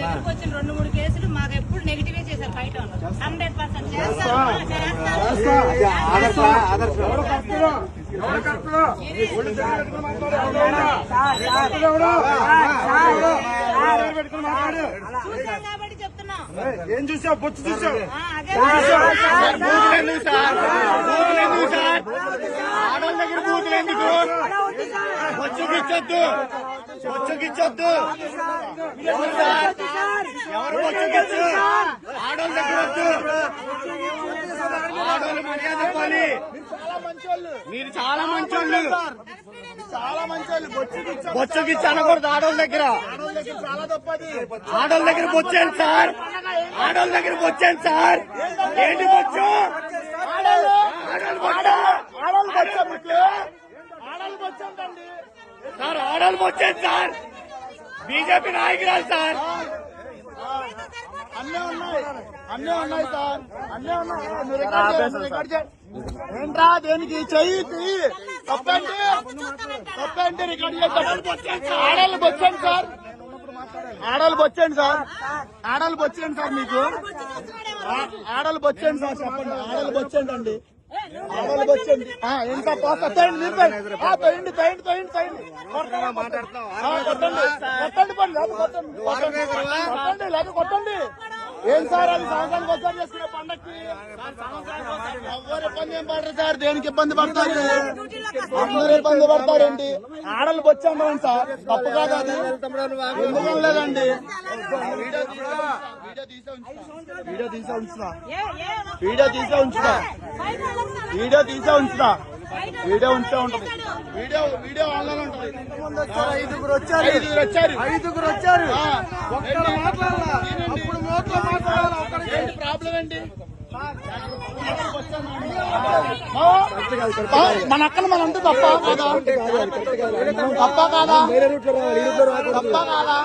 దగ్గరకు వచ్చిన 2-3 కేసులు మాకు ఎప్పుడు నెగిటివే చేశారు. బయట 100% చేస్తారు. కాబట్టి చెప్తున్నాం. ఏం చూసావు? బొచ్చు చూసావు? ఆడవాళ్ళ దగ్గర బూతులు ఎందుకు? బొచ్చుకిచ్చొద్దు, బొచ్చుకిచ్చొద్దు. ఎవరు బొచ్చుకిచ్చు? ఆడవాళ్ళ దగ్గర వద్దు. ఆడవాళ్ళు మర్యాద ఇవ్వాలి. మీరు చాలా మంచోళ్ళు, చాలా మంచోళ్ళు. బొచ్చుకిచ్చి అనకూడదు ఆడవాళ్ళ దగ్గర. ఆడవాళ్ళ దగ్గర బొచ్చాను సార్, ఆడవాళ్ళ దగ్గర బొచ్చాను సార్. ఏంటి బొచ్చు? సార్ ఆడవాళ్ళు బొచ్చాను సార్. బీజేపీ నాయకురాలు సార్. అన్నీ ఉన్నాయి, అన్నీ ఉన్నాయి సార్, అన్నీ ఉన్నాయి. ఏంట్రా దేనికి చెయ్యి తప్పండి, తప్పండి. రికార్డు చేస్తాను. ఆడవాళ్ళు బొచ్చాను సార్, ఆడవాళ్ళు బొచ్చాను సార్, ఆడవాళ్ళు బొచ్చాను సార్. మీకు ఆడవాళ్ళు బొచ్చాను సార్. చెప్పండి, ఆడవాళ్ళు బొచ్చాను అండి. ఆడవాళ్ళు బొచ్చండి. ఎంత పోతా తయండి, తయండి, తయండి, తయండి, తయండి. కొట్టండి, కొట్టండి పని లేదు, కొట్టండి, కొట్టండి లేదు, కొట్టండి. ఏం సార్ అది సంవత్సరానికి ఒకసారి చేసుకునే పండక్కి ఎవరు ఇబ్బంది ఏం పడరు సార్. దేనికి ఇబ్బంది పడతారు? అందరూ ఇబ్బంది పడతారండి. ఆడలు బొచ్చాను సార్, తప్పు కాదు అది. ఎందుకు లేదండి? వీడియో తీసే ఉంచుతా, వీడియో తీసే ఉంచుతా, వీడియో తీసే ఉంచుతా, వీడియో ఉంచే ఉంటది. వీడియో ఆన్లైన్ ఉంటది. ఐదుగురు వచ్చారు, ఐదుగురు వచ్చారు. అప్పుడు నోట్లో మాట్లాడాలి. ఏంటి ప్రాబ్లం ఏంటి? మన అక్కన మన అంటూ తప్ప కాదా? తప్ప కాదా? తప్ప కాదా?